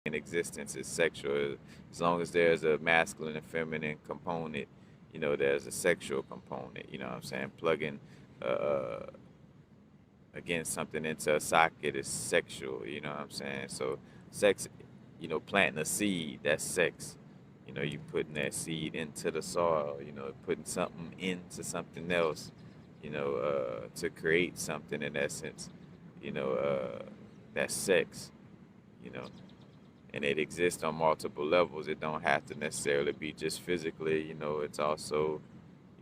in existence is sexual. As long as there's a masculine and feminine component, there's a sexual component. You know what I'm saying? Plugging, uh, again, something into a socket is sexual. You know what I'm saying? So sex, planting a seed, that's sex. You putting that seed into the soil. Putting something into something else. To create something in essence. That's sex. You know and it exists on multiple levels. It don't have to necessarily be just physically, it's also,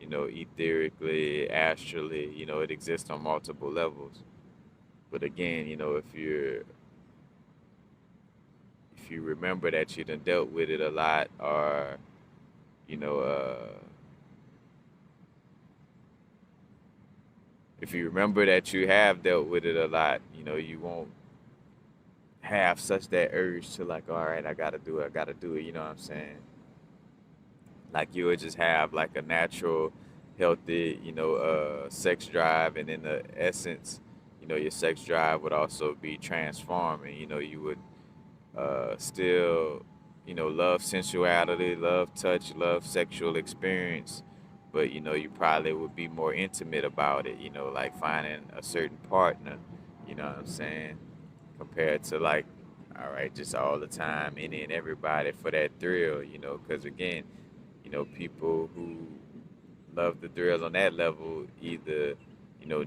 etherically, astrally, it exists on multiple levels. But again, if you remember that you done dealt with it a lot, or, you know, if you remember that you have dealt with it a lot, you won't have such that urge to like, all right, I gotta do it, you know what I'm saying? Like you would just have like a natural, healthy, sex drive, and in the essence, your sex drive would also be transforming. You would still, love sensuality, love touch, love sexual experience, but you probably would be more intimate about it. Like finding a certain partner. You know what I'm saying? Compared to like, all right, just all the time, any and everybody for that thrill. Because again, people who love the thrill on that level either,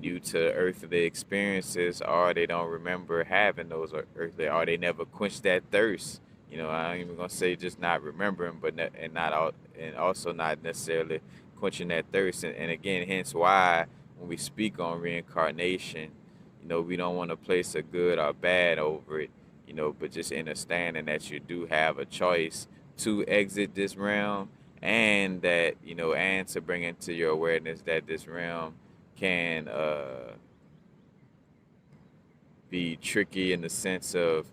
due to earthly experiences, or they don't remember having those earthly, or they never quenched that thirst. I ain't even gonna say just not remembering, but and not all, and also not necessarily quenching that thirst. And again, hence why when we speak on reincarnation, we don't want to place a good or bad over it, but just understanding that you do have a choice to exit this realm, and that and to bring into your awareness that this realm can be tricky in the sense of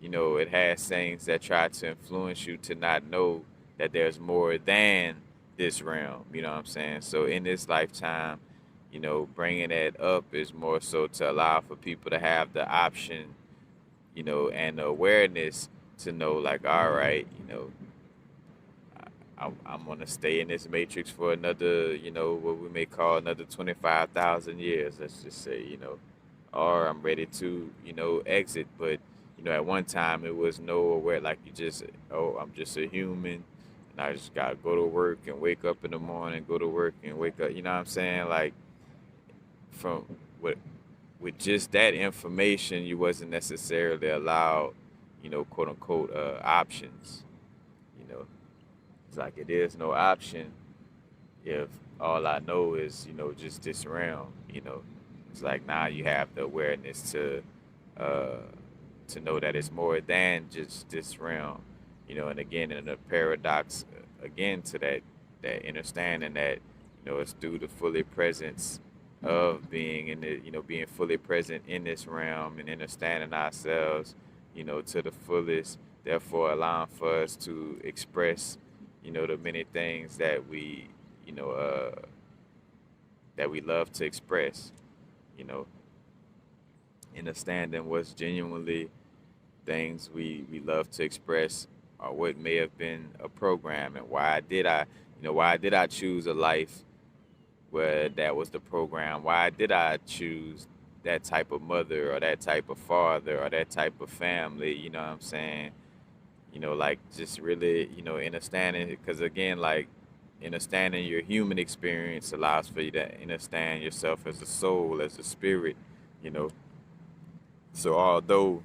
it has things that try to influence you to not know that there's more than this realm. You know what I'm saying? So in this lifetime, bringing that up is more so to allow for people to have the option, and the awareness to know, like, all right, I'm gonna stay in this matrix for another, what we may call another 25,000 years. Let's just say, or I'm ready to, exit. But at one time it was no aware, like you just, oh, I'm just a human, and I just gotta go to work and wake up in the morning, go to work and wake up. You know what I'm saying? Like from what with just that information, you wasn't necessarily allowed, quote unquote, options. You know, it's like it is no option if all I know is, just this realm. It's like now you have the awareness uh, to know that it's more than just this realm. And again, in the paradox, again to that understanding that it's through the fully presence of being in the, being fully present in this realm and understanding ourselves, to the fullest, therefore allowing for us to express, the many things you know, uh, that we love to express, you know, understanding what's genuinely things we love to express, or what may have been a program, and why did I choose a life where that was the program? Why did I choose that type of mother, or that type of father, or that type of family? You know what I'm saying? Like just really, understanding, because again, like understanding your human experience allows for you to understand yourself as a soul, as a spirit, you know. So although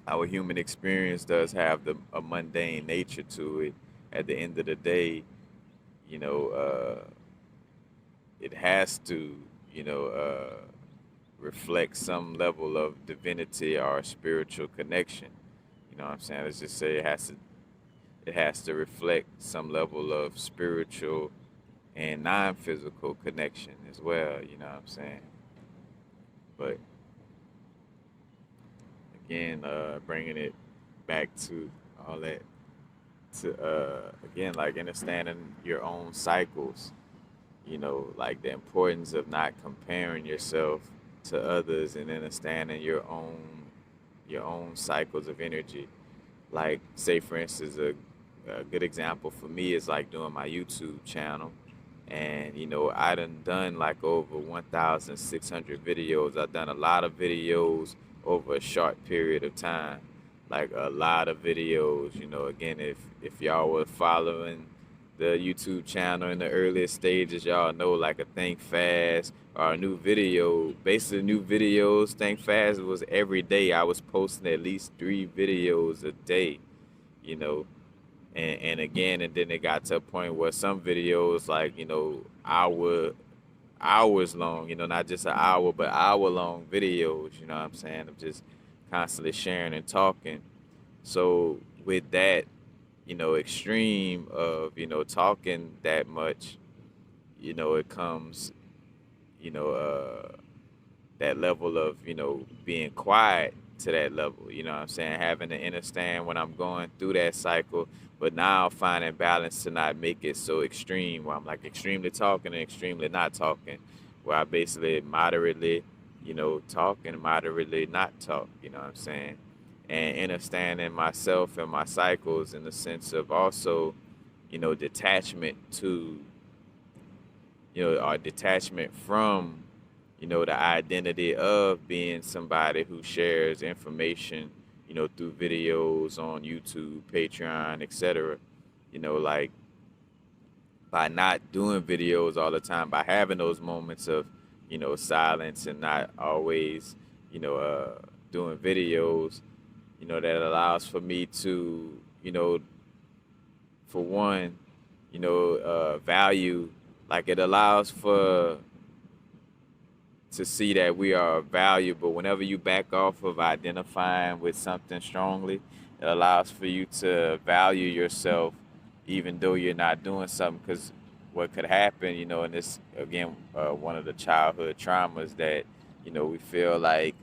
our human experience does have a mundane nature to it, at the end of the day, you know, it has to, you know, reflect some level of divinity or spiritual connection. You know what I'm saying? Let's just say it has to reflect some level of spiritual and non-physical connection as well. You know what I'm saying? But again, bringing it back to all that, to again, like understanding your own cycles. Like the importance of not comparing yourself to others, and understanding your own your own cycles of energy. Like, say for instance, a good example for me is like doing my YouTube channel. And I done like over 1,600 videos. I've done a lot of videos over a short period of time, like a lot of videos. Again, if y'all were following the YouTube channel in the earliest stages, y'all know like a Think Fast or a new video. Basically, new videos. Think Fast was every day. I was posting at least 3 videos a day. You know, and again, and then it got to a point where some videos like hours long, not just an hour but hour long videos, you know what I'm saying, of just constantly sharing and talking. So with that, extreme of talking that much, it comes, you know uh that level of being quiet to that level, you know what I'm saying, having to understand when I'm going through that cycle, but now finding balance to not make it so extreme where I'm like extremely talking and extremely not talking, where I basically moderately talk and moderately not talk, you know what I'm saying, and understanding myself and my cycles in the sense of also detachment to our detachment from the identity of being somebody who shares information, through videos on YouTube, Patreon, etc. Like, by not doing videos all the time, by having those moments of, silence and not always, you know, uh, doing videos, that allows for me to, for one, value, like it allows for to see that we are valuable. Whenever you back off of identifying with something strongly, it allows for you to value yourself even though you're not doing something. Because what could happen, and this, again, one of the childhood traumas that, we feel like,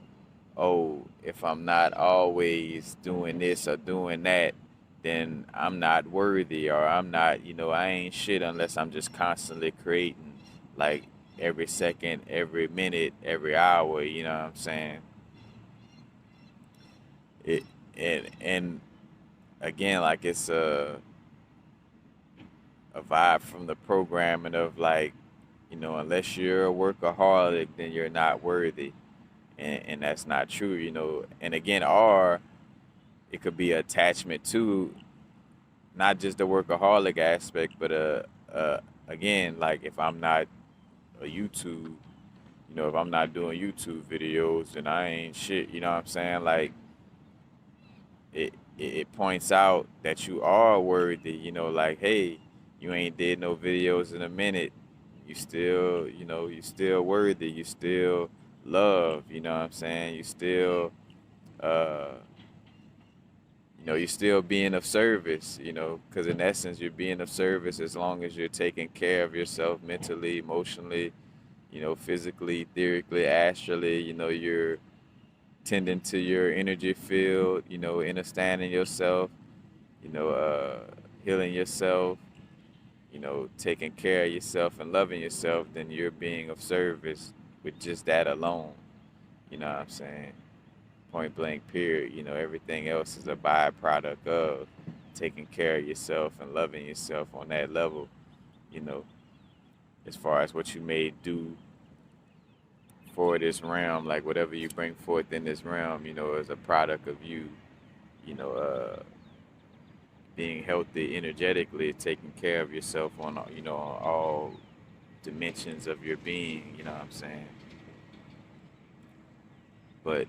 oh, if I'm not always doing this or doing that, then I'm not worthy, or I'm not, I ain't shit unless I'm just constantly creating, like every second, every minute, every hour, you know what I'm saying? It and again, like it's a vibe from the programming of like, unless you're a workaholic, then you're not worthy. And that's not true, And again, or it could be attachment to not just the workaholic aspect, but again, like if I'm not a YouTube, if I'm not doing YouTube videos, then I ain't shit. You know what I'm saying? Like it points out that you are worthy. Like, hey, you ain't did no videos in a minute. You still, you still worthy. You still love. You know what I'm saying? You still, uh, you're still being of service. Because in essence, you're being of service as long as you're taking care of yourself mentally, emotionally, physically, etherically, astrally. You're tending to your energy field, understanding yourself, you know, uh, healing yourself, taking care of yourself and loving yourself, then you're being of service with just that alone. You know what I'm saying? Point blank, period. Everything else is a byproduct of taking care of yourself and loving yourself on that level, you know, as far as what you may do for this realm, like whatever you bring forth in this realm, is a product of you, you know, uh, being healthy energetically, taking care of yourself on, on all dimensions of your being. You know what I'm saying?